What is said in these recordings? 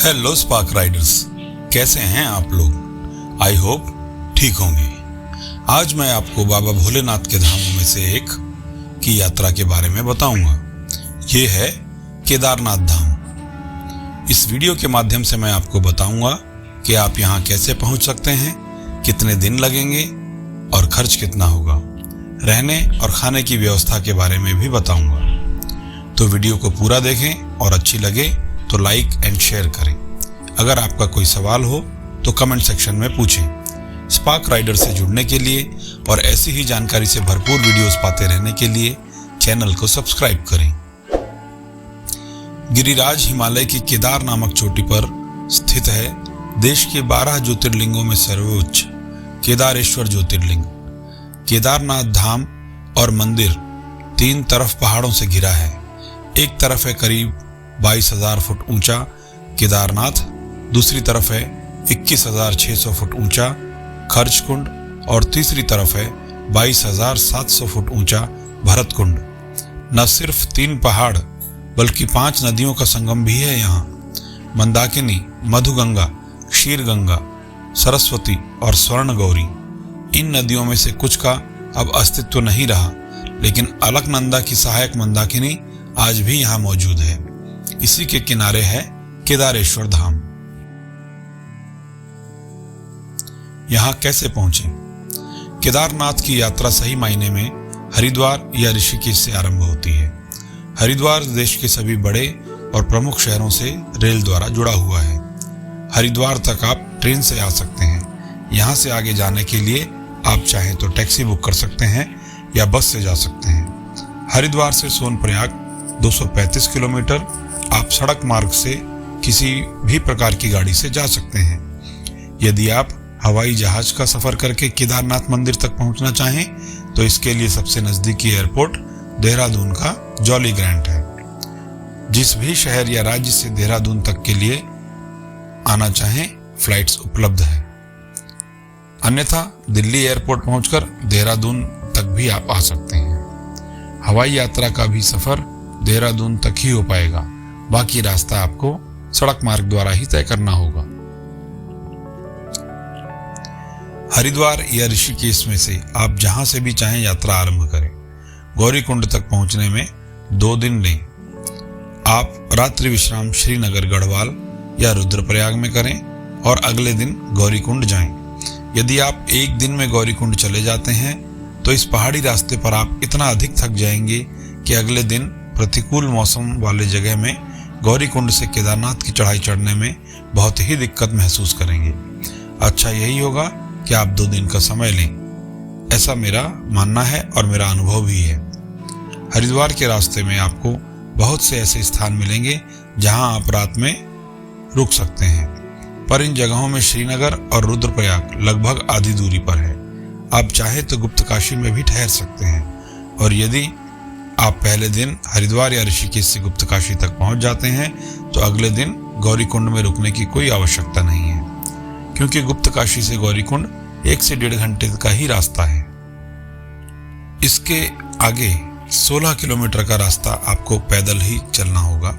Hello spark Riders, कैसे हैं आप लोग। आई होप ठीक होंगे। आज मैं आपको बाबा भोलेनाथ के धामों में से एक की यात्रा के बारे में बताऊंगा। ये है केदारनाथ धाम। इस वीडियो के माध्यम से मैं आपको बताऊंगा कि आप यहाँ कैसे पहुँच सकते हैं, कितने दिन लगेंगे और खर्च कितना होगा। रहने और खाने की व्यवस्था के बारे में भी बताऊंगा। तो वीडियो को पूरा देखें और अच्छी लगे तो लाइक एंड शेयर करें। अगर आपका कोई सवाल हो तो कमेंट सेक्शन में पूछें। स्पार्क राइडर से जुड़ने के लिए और ऐसी ही जानकारी से भरपूर वीडियोस पाते रहने के लिए चैनल को सब्सक्राइब करें। गिरिराज हिमालय की केदार नामक चोटी पर स्थित है देश के 12 ज्योतिर्लिंगों में सर्वोच्च केदारेश्वर ज्योतिर्लिंग। केदारनाथ धाम और मंदिर 3 तरफ पहाड़ों से घिरा है। एक तरफ है करीब 22,000 फुट ऊंचा केदारनाथ, दूसरी तरफ है 21,600 फुट ऊंचा खर्चकुंड और तीसरी तरफ है 22,700 फुट ऊंचा भरतकुंड। न सिर्फ 3 पहाड़ बल्कि 5 नदियों का संगम भी है यहाँ। मंदाकिनी, मधुगंगा, क्षीरगंगा, सरस्वती और स्वर्ण गौरी। इन नदियों में से कुछ का अब अस्तित्व नहीं रहा, लेकिन अलकनंदा की सहायक मंदाकिनी आज भी यहाँ मौजूद है। इसी के किनारे है केदारेश्वर धाम। यहाँ कैसे पहुंचे? केदारनाथ की यात्रा सही मायने में हरिद्वार या ऋषिकेश से आरंभ होती है। हरिद्वार देश के सभी बड़े और प्रमुख शहरों से रेल द्वारा जुड़ा हुआ है। हरिद्वार तक आप ट्रेन से आ सकते हैं। यहाँ से आगे जाने के लिए आप चाहें तो टैक्सी बुक कर सकते हैं या बस से जा सकते हैं। हरिद्वार से सोनप्रयाग 235 किलोमीटर। आप सड़क मार्ग से किसी भी प्रकार की गाड़ी से जा सकते हैं। यदि आप हवाई जहाज का सफर करके केदारनाथ मंदिर तक पहुंचना चाहें तो इसके लिए सबसे नजदीकी एयरपोर्ट देहरादून का जॉली ग्रांट है। जिस भी शहर या राज्य से देहरादून तक के लिए आना चाहें फ्लाइट्स उपलब्ध है। अन्यथा दिल्ली एयरपोर्ट पहुंचकर देहरादून तक भी आप आ सकते हैं। हवाई यात्रा का भी सफर देहरादून तक ही हो पाएगा, बाकी रास्ता आपको सड़क मार्ग द्वारा ही तय करना होगा। हरिद्वार या ऋषिकेश में से आप जहां से भी चाहें यात्रा आरंभ करें। गौरीकुंड तक पहुंचने में 2 दिन लें। आप रात्रि विश्राम श्रीनगर गढ़वाल या रुद्रप्रयाग में करें और अगले दिन गौरीकुंड जाएं। यदि आप एक दिन में गौरीकुंड चले जाते हैं तो इस पहाड़ी रास्ते पर आप इतना अधिक थक जाएंगे कि अगले दिन प्रतिकूल मौसम वाले जगह में गौरीकुंड से केदारनाथ की चढ़ाई चढ़ने में बहुत ही दिक्कत महसूस करेंगे। अच्छा यही होगा कि आप 2 दिन का समय लें। ऐसा मेरा मानना है और मेरा अनुभव भी है। हरिद्वार के रास्ते में आपको बहुत से ऐसे स्थान मिलेंगे जहां आप रात में रुक सकते हैं, पर इन जगहों में श्रीनगर और रुद्रप्रयाग लगभग आधी दूरी पर है। आप चाहे तो गुप्तकाशी में भी ठहर सकते हैं, और यदि आप पहले दिन हरिद्वार या ऋषिकेश से गुप्तकाशी तक पहुंच जाते हैं तो अगले दिन गौरीकुंड में रुकने की कोई आवश्यकता नहीं है, क्योंकि गुप्तकाशी से गौरीकुंड 1 से 1.5 घंटे का ही रास्ता है। इसके आगे 16 किलोमीटर का रास्ता आपको पैदल ही चलना होगा,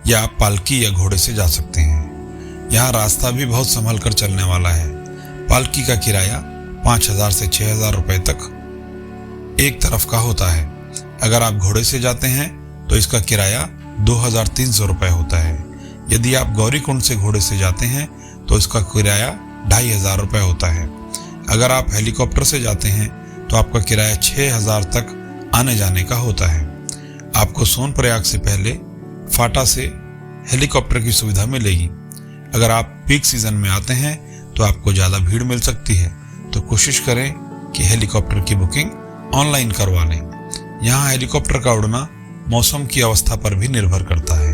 या आप पालकी या घोड़े से जा सकते हैं। यहाँ रास्ता भी बहुत संभल कर चलने वाला है। पालकी का किराया 5,000 से 6,000 रुपए तक एक तरफ का होता है। अगर आप घोड़े से जाते हैं तो इसका किराया 2,300 रुपए होता है। यदि आप गौरीकुंड से घोड़े से जाते हैं तो इसका किराया 2,500 रुपए होता है। अगर आप हेलीकॉप्टर से जाते हैं तो आपका किराया 6,000 तक आने जाने का होता है। आपको सोनप्रयाग से पहले फाटा से हेलीकॉप्टर की सुविधा मिलेगी। अगर आप पीक सीजन में आते हैं तो आपको ज़्यादा भीड़ मिल सकती है, तो कोशिश करें कि हेलीकॉप्टर की बुकिंग ऑनलाइन करवा लें। यहाँ हेलीकॉप्टर का उड़ना मौसम की अवस्था पर भी निर्भर करता है।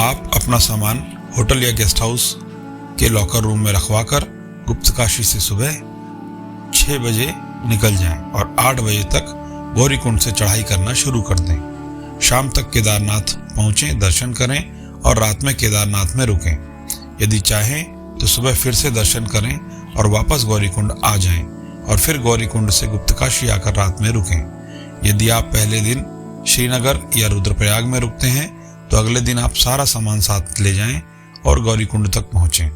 आप अपना सामान होटल या गेस्ट हाउस के लॉकर रूम में रखवाकर गुप्तकाशी से सुबह 6 बजे निकल जाएं और 8 बजे तक गौरीकुंड से चढ़ाई करना शुरू कर दें। शाम तक केदारनाथ पहुंचें, दर्शन करें और रात में केदारनाथ में रुकें। यदि चाहें तो सुबह फिर से दर्शन करें और वापस गौरीकुंड आ जाएं और फिर गौरीकुंड से गुप्तकाशी आकर रात में रुकें। यदि आप पहले दिन श्रीनगर या रुद्रप्रयाग में रुकते हैं तो अगले दिन आप सारा सामान साथ ले जाएं और गौरीकुंड तक पहुंचें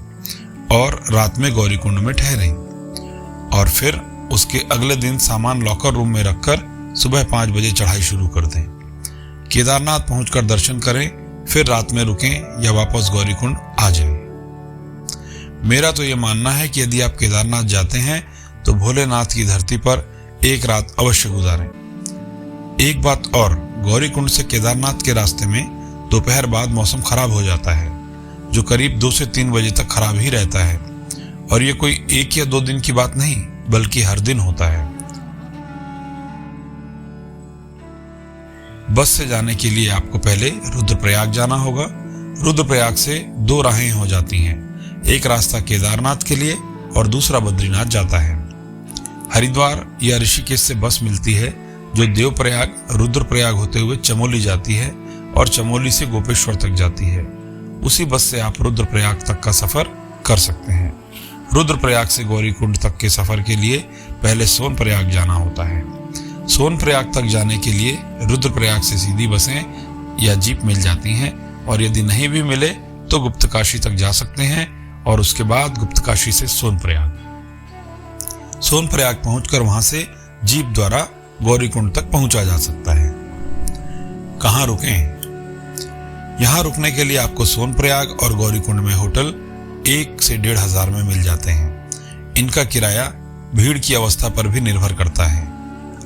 और रात में गौरीकुंड में ठहरें और फिर उसके अगले दिन सामान लॉकर रूम में रखकर सुबह 5 बजे चढ़ाई शुरू कर दें। केदारनाथ पहुंचकर दर्शन करें, फिर रात में रुकें या वापस गौरीकुंड आ जाएं। मेरा तो ये मानना है कि यदि आप केदारनाथ जाते हैं तो भोलेनाथ की धरती पर एक रात अवश्य गुजारें। एक बात और, गौरीकुंड से केदारनाथ के रास्ते में दोपहर बाद मौसम खराब हो जाता है, जो करीब 2 से 3 बजे तक खराब ही रहता है और ये कोई 1 या 2 दिन की बात नहीं बल्कि हर दिन होता है। बस से जाने के लिए आपको पहले रुद्रप्रयाग जाना होगा। रुद्रप्रयाग से 2 राहें हो जाती हैं, एक रास्ता केदारनाथ के लिए और दूसरा बद्रीनाथ जाता है। हरिद्वार या ऋषिकेश से बस मिलती है जो देवप्रयाग रुद्रप्रयाग होते हुए चमोली जाती है और चमोली से गोपेश्वर तक जाती है। उसी बस से आप रुद्रप्रयाग तक का सफर कर सकते हैं। रुद्रप्रयाग से गौरीकुंड तक के सफर के लिए पहले सोनप्रयाग जाना होता है। सोनप्रयाग तक जाने के लिए रुद्रप्रयाग से सीधी बसें या जीप मिल जाती हैं और यदि नहीं भी मिले तो गुप्तकाशी तक जा सकते हैं और उसके बाद गुप्तकाशी से सोनप्रयाग पहुंचकर वहां से जीप द्वारा गौरीकुंड तक पहुंचा जा सकता है। कहाँ रुकें? यहाँ रुकने के लिए आपको सोनप्रयाग और गौरीकुंड में होटल 1 से 1,500 हजार में मिल जाते हैं। इनका किराया भीड़ की अवस्था पर भी निर्भर करता है।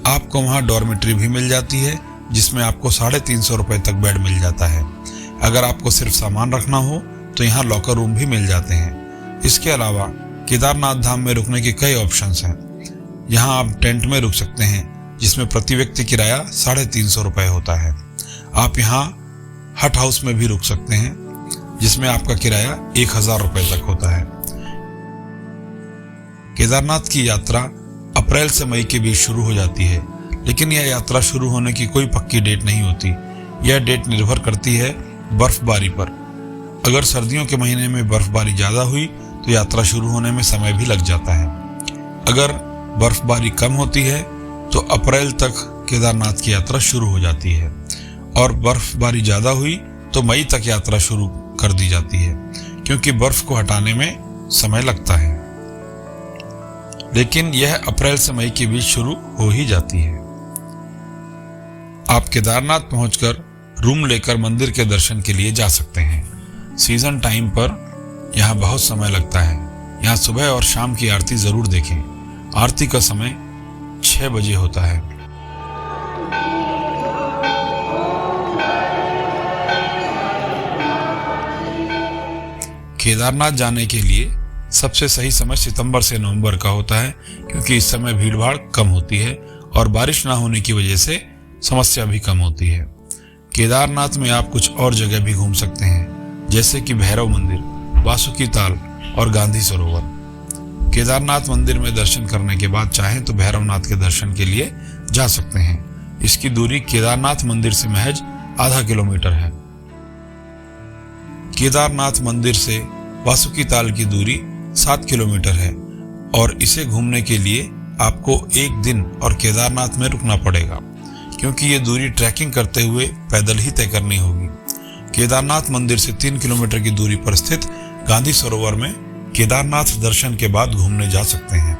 आपको वहाँ डॉर्मेट्री भी मिल जाती है जिसमें आपको 350 रुपए तक बेड मिल जाता है। अगर आपको सिर्फ सामान रखना हो तो यहाँ लॉकर रूम भी मिल जाते हैं। इसके अलावा केदारनाथ धाम में रुकने के कई ऑप्शंस हैं। यहाँ आप टेंट में रुक सकते हैं जिसमें प्रति व्यक्ति किराया 350 रुपए होता है। आप यहाँ हट हाउस में भी रुक सकते हैं जिसमें आपका किराया 1,000 रुपए तक होता है। केदारनाथ की यात्रा अप्रैल से मई के बीच शुरू हो जाती है, लेकिन यह यात्रा शुरू होने की कोई पक्की डेट नहीं होती। यह डेट निर्भर करती है बर्फबारी पर। अगर सर्दियों के महीने में बर्फबारी ज्यादा हुई तो यात्रा शुरू होने में समय भी लग जाता है। अगर बर्फबारी कम होती है तो अप्रैल तक केदारनाथ की यात्रा शुरू हो जाती है और बर्फबारी ज्यादा हुई तो मई तक यात्रा शुरू कर दी जाती है, क्योंकि बर्फ को हटाने में समय लगता है। लेकिन यह अप्रैल से मई के बीच शुरू हो ही जाती है। आप केदारनाथ पहुंचकर रूम लेकर मंदिर के दर्शन के लिए जा सकते हैं। सीजन टाइम पर यहाँ बहुत समय लगता है। यहाँ सुबह और शाम की आरती जरूर देखें। आरती का समय 6 बजे होता है। केदारनाथ जाने के लिए सबसे सही समय सितंबर से नवंबर का होता है, क्योंकि इस समय भीड़ भाड़ कम होती है और बारिश ना होने की वजह से समस्या भी कम होती है। केदारनाथ में आप कुछ और जगह भी घूम सकते हैं, जैसे कि भैरव मंदिर, वासुकी ताल और गांधी सरोवर। केदारनाथ मंदिर में दर्शन करने के बाद चाहें तो भैरवनाथ के दर्शन के लिए जा सकते हैं। इसकी दूरी केदारनाथ मंदिर से महज आधा किलोमीटर है। केदारनाथ मंदिर से वासुकी ताल की दूरी 7 किलोमीटर है और इसे घूमने के लिए आपको 1 दिन और केदारनाथ में रुकना पड़ेगा, क्योंकि ये दूरी ट्रैकिंग करते हुए पैदल ही तय करनी होगी। केदारनाथ मंदिर से 3 किलोमीटर की दूरी पर स्थित गांधी सरोवर में केदारनाथ दर्शन के बाद घूमने जा सकते हैं।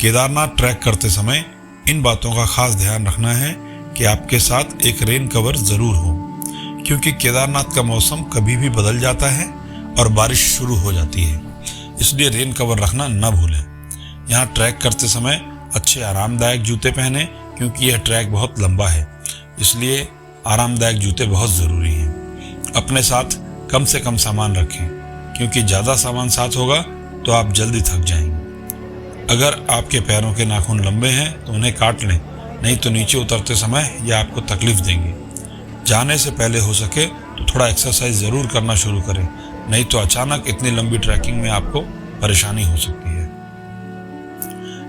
केदारनाथ ट्रैक करते समय इन बातों का खास ध्यान रखना है कि आपके साथ एक रेन कवर जरूर हो, क्योंकि केदारनाथ का मौसम कभी भी बदल जाता है और बारिश शुरू हो जाती है, इसलिए रेन कवर रखना न भूलें। यहाँ ट्रैक करते समय अच्छे आरामदायक जूते पहने, क्योंकि यह ट्रैक बहुत लंबा है, इसलिए आरामदायक जूते बहुत ज़रूरी हैं। अपने साथ कम से कम सामान रखें, क्योंकि ज़्यादा सामान साथ होगा तो आप जल्दी थक जाएंगे। अगर आपके पैरों के नाखून लंबे हैं तो उन्हें काट लें, नहीं तो नीचे उतरते समय यह आपको तकलीफ देंगे। जाने से पहले हो सके तो थोड़ा एक्सरसाइज ज़रूर करना शुरू करें, नहीं तो अचानक इतनी लंबी ट्रैकिंग में आपको परेशानी हो सकती है।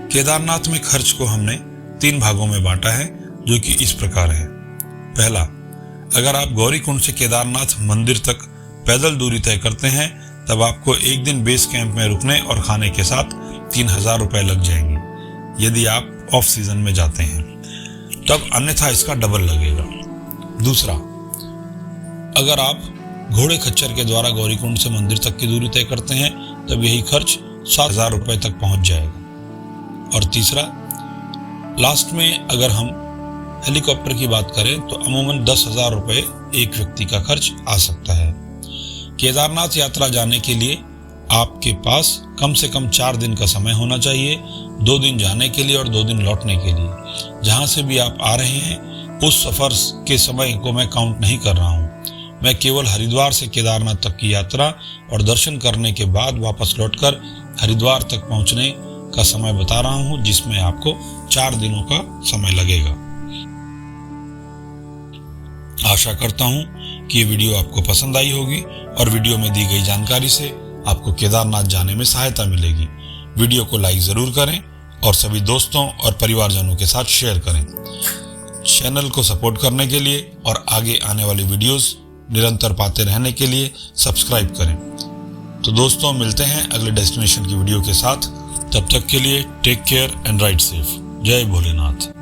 केदारनाथ में खर्च को हमने 3 भागों में बांटा है, जो कि इस प्रकार है। पहला, अगर आप गौरीकुंड से केदारनाथ मंदिर तक पैदल दूरी तय करते हैं तब आपको 1 दिन बेस कैंप में रुकने और खाने के साथ 3,000 रुपए लग जाएंगे, यदि आप ऑफ सीजन में जाते हैं। तब अन्यथा इसका डबल लगेगा। दूसरा, अगर आप घोड़े खच्चर के द्वारा गौरीकुंड से मंदिर तक की दूरी तय करते हैं तब यही खर्च 7,000 रुपये तक पहुंच जाएगा। और तीसरा, लास्ट में अगर हम हेलीकॉप्टर की बात करें तो अमूमन 10,000 रुपये एक व्यक्ति का खर्च आ सकता है। केदारनाथ यात्रा जाने के लिए आपके पास कम से कम 4 दिन का समय होना चाहिए, 2 दिन जाने के लिए और 2 दिन लौटने के लिए। जहां से भी आप आ रहे हैं उस सफर के समय को मैं काउंट नहीं कर रहा हूं। मैं केवल हरिद्वार से केदारनाथ तक की यात्रा और दर्शन करने के बाद वापस लौटकर हरिद्वार तक पहुंचने का समय बता रहा हूं, जिसमें आपको 4 दिनों का समय लगेगा। आशा करता हूं कि ये वीडियो आपको पसंद आई होगी और वीडियो में दी गई जानकारी से आपको केदारनाथ जाने में सहायता मिलेगी। वीडियो को लाइक जरूर करें और सभी दोस्तों और परिवारजनों के साथ शेयर करें। चैनल को सपोर्ट करने के लिए और आगे आने वाली वीडियोस निरंतर पाते रहने के लिए सब्सक्राइब करें। तो दोस्तों, मिलते हैं अगले डेस्टिनेशन की वीडियो के साथ। तब तक के लिए take care and ride safe. जय भोलेनाथ।